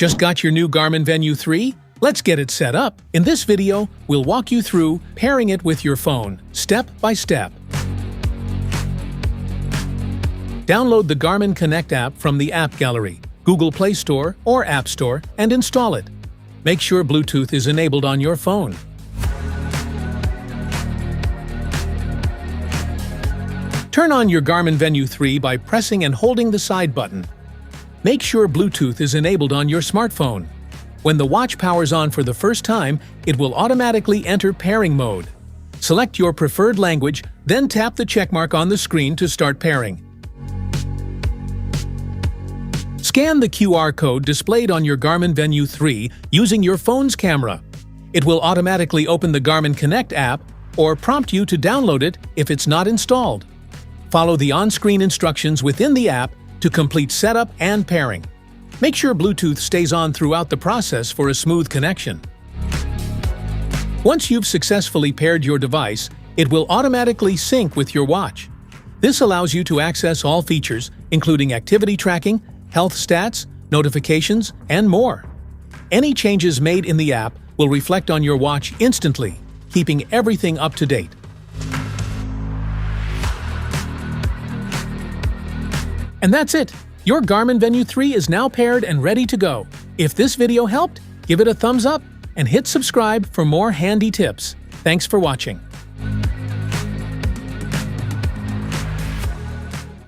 Just got your new Garmin Venu 3? Let's get it set up. In this video, we'll walk you through pairing it with your phone, step by step. Download the Garmin Connect app from the App Gallery, Google Play Store or App Store, and install it. Make sure Bluetooth is enabled on your phone. Turn on your Garmin Venu 3 by pressing and holding the side button. Make sure Bluetooth is enabled on your smartphone. When the watch powers on for the first time, it will automatically enter pairing mode. Select your preferred language, then tap the checkmark on the screen to start pairing. Scan the QR code displayed on your Garmin Venu 3 using your phone's camera. It will automatically open the Garmin Connect app or prompt you to download it if it's not installed. Follow the on-screen instructions within the app to complete setup and pairing. Make sure Bluetooth stays on throughout the process for a smooth connection. Once you've successfully paired your device, it will automatically sync with your watch. This allows you to access all features, including activity tracking, health stats, notifications, and more. Any changes made in the app will reflect on your watch instantly, keeping everything up to date. And that's it! Your Garmin Venu 3 is now paired and ready to go. If this video helped, give it a thumbs up and hit subscribe for more handy tips. Thanks for watching.